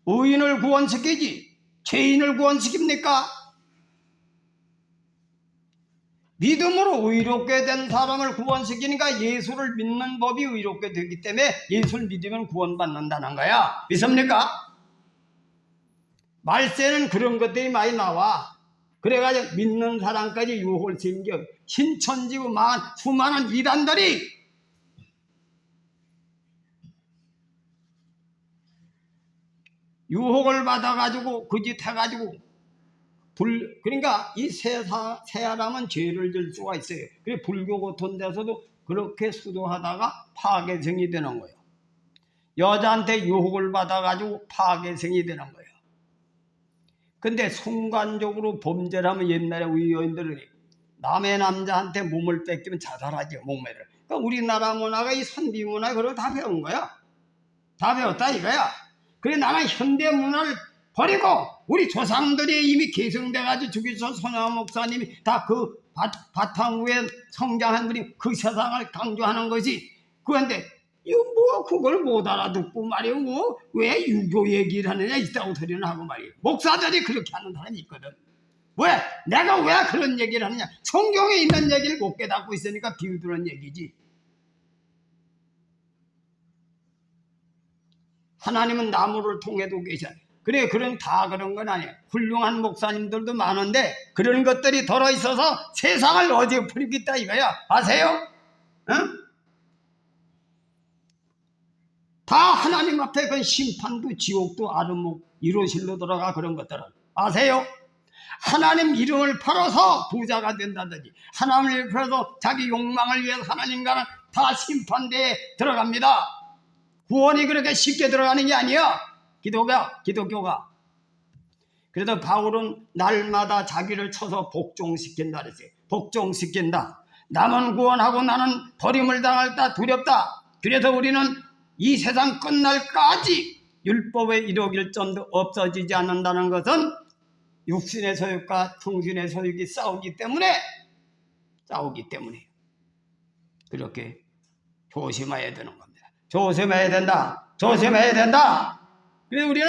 Speaker 1: 의인을 구원시키지 죄인을 구원시킵니까? 믿음으로 의롭게 된 사람을 구원시키니까 예수를 믿는 법이 의롭게 되기 때문에 예수를 믿으면 구원받는다는 거야. 믿습니까? 말세는 그런 것들이 많이 나와. 그래가지고 믿는 사람까지 유혹을 생겨 신천지고 수많은 이단들이 유혹을 받아가지고 그 짓 해가지고 그러니까 이 세 사람은 죄를 질 수가 있어요. 그래 불교 같은 데서도 그렇게 수도하다가 파괴성이 되는 거예요. 여자한테 유혹을 받아가지고 파괴성이 되는 거예요. 근데 순간적으로 범죄를 하면 옛날에 우리 여인들은 남의 남자한테 몸을 뺏기면 자살하죠. 목매를. 그러니까 우리나라 문화가 이 선비 문화 그걸 다 배운 거야. 다 배웠다 이거야. 그래 나는 현대 문화를 버리고 우리 조상들이 이미 계승돼가지고 주기서 손양 목사님이 다 그 바탕 위에 성장한 분이 그 세상을 강조하는 것이 그런데 이거 뭐 그걸 못 알아듣고 말이야. 뭐 왜 유교 얘기를 하느냐 있다고 소리는 하고 말이야. 목사들이 그렇게 하는 사람이 있거든. 왜? 내가 왜 그런 얘기를 하느냐. 성경에 있는 얘기를 못 깨닫고 있으니까 비웃는 얘기지. 하나님은 나무를 통해도 계셔. 그래 다 그런 건 아니에요. 훌륭한 목사님들도 많은데 그런 것들이 들어있어서 세상을 어디에 버리겠다 이거야. 아세요? 응? 다 하나님 앞에 그 심판도 지옥도 아르목 이로실로 들어가 그런 것들은 아세요? 하나님 이름을 팔아서 부자가 된다든지 하나님을 팔아서 자기 욕망을 위해서 하나님과는 다 심판대에 들어갑니다. 구원이 그렇게 쉽게 들어가는 게 아니야. 기독교가. 그래도 바울은 날마다 자기를 쳐서 복종시킨다 그랬어요. 복종시킨다. 남은 구원하고 나는 버림을 당할다 두렵다. 그래서 우리는 이 세상 끝날까지 율법에 이르길 점도 없어지지 않는다는 것은 육신의 소욕과 성신의 소욕이 싸우기 때문에 그렇게 조심해야 되는 겁니다. 조심해야 된다. 그래서 우리는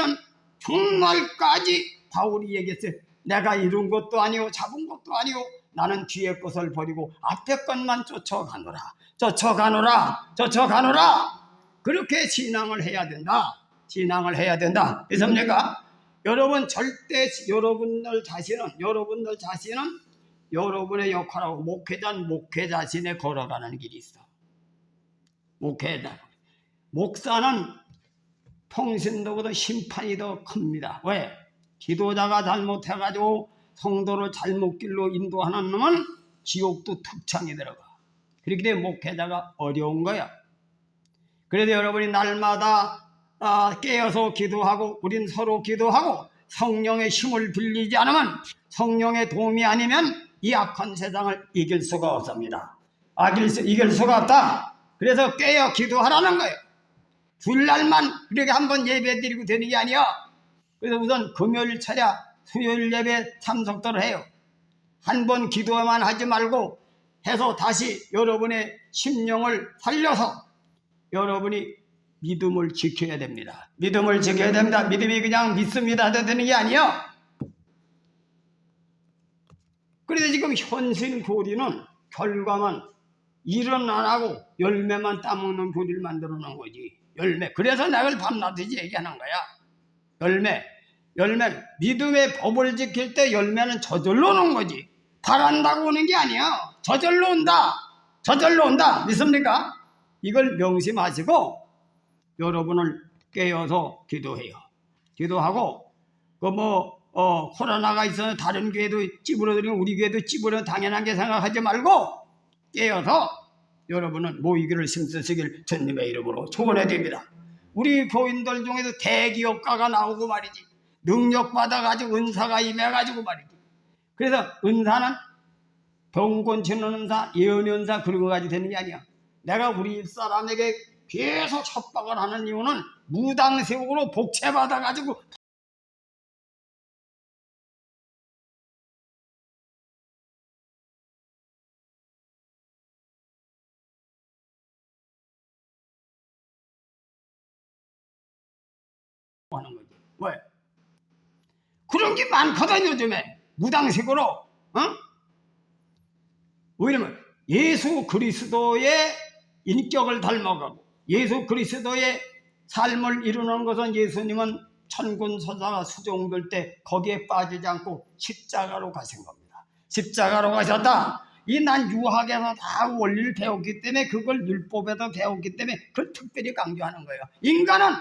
Speaker 1: 정말까지 바울이 얘기했어요. 내가 이룬 것도 아니오 잡은 것도 아니오. 나는 뒤에 것을 버리고 앞에 것만 쫓아가노라. 그렇게 신앙을 해야 된다. 믿습니까? 여러분 절대 여러분들 자신은 여러분의 역할하고 목회자는 목회 자신에 걸어가는 길이 있어. 목사는 평신도보다 심판이 더 큽니다. 왜? 지도자가 잘못해가지고 성도를 잘못 길로 인도하는 놈은 지옥도 툭창이 들어가. 그렇기 때문에 목회자가 어려운 거야. 그래서 여러분이 날마다 깨어서 기도하고 우린 서로 기도하고 성령의 힘을 빌리지 않으면, 성령의 도움이 아니면 이 악한 세상을 이길 수가 없습니다. 이길 수가 없다. 그래서 깨어 기도하라는 거예요. 주일날만 그렇게 한번 예배 드리고 되는 게 아니야. 그래서 우선 금요일 차려 수요일 예배 참석들을 해요. 한 번 기도만 하지 말고 해서 다시 여러분의 심령을 살려서 여러분이 믿음을 지켜야 됩니다. 믿음을 지켜야 됩니다. 믿음이 그냥 믿습니다 되는 게 아니야. 그래서 지금 현신 교리는 결과만 일은 안 하고 열매만 따먹는 교리를 만들어 놓은 거지. 열매. 그래서 내가 밤낮이지 얘기하는 거야. 열매. 믿음의 법을 지킬 때 열매는 저절로 오는 거지. 바란다고 오는 게 아니야. 저절로 온다. 믿습니까? 이걸 명심하시고 여러분을 깨어서 기도해요. 기도하고 코로나가 있어서 다른 교회도 찌부러들이고 우리 교회도 찌부러 당연하게 생각하지 말고 깨어서 여러분은 모이기를 힘쓰시길 주님의 이름으로 축원해 드립니다. 우리 교인들 중에도 대기업가가 나오고 말이지. 능력 받아가지고 은사가 임해가지고 말이지. 그래서 은사는 병 고치는 은사, 예언 은사 그런 거 가지고 되는 게 아니야. 내가 우리 사람에게 계속 협박을 하는 이유는 무당세력으로 복채받아가지고 하는 거지. 왜? 그런 게 많거든 요즘에. 무당식으로. 왜냐면 예수 그리스도의 인격을 닮아가고 예수 그리스도의 삶을 이루는 것은 예수님은 천군서사가 수종될 때 거기에 빠지지 않고 십자가로 가신 겁니다. 십자가로 가셨다. 난 유학에서 다 원리를 배웠기 때문에 그걸 율법에서 배웠기 때문에 그걸 특별히 강조하는 거예요. 인간은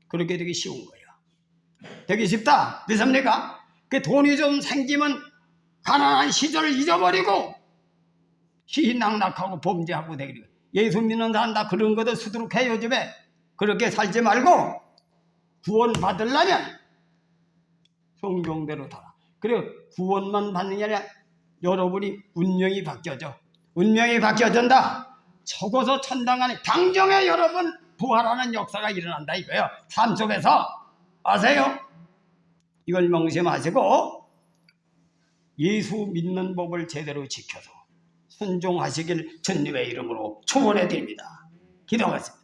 Speaker 1: 그렇게 되기 쉬운 거예요. 되기 쉽다. 믿습니까? 그 돈이 좀 생기면 가난한 시절을 잊어버리고 희희낙낙하고 범죄하고 되기. 예수 믿는 사람 다 그런 거도 수두룩해 요즘에. 그렇게 살지 말고 구원 받으려면 성경대로 살아. 그리고 구원만 받는 게 아니라 여러분이 운명이 바뀌어져. 운명이 바뀌어진다. 적어서 천당하니 당정에 여러분 부활하는 역사가 일어난다 이거예요. 삶 속에서. 아세요? 이걸 명심하시고 예수 믿는 법을 제대로 지켜서 순종하시길 주님의 이름으로 축원해 드립니다. 기도하겠습니다.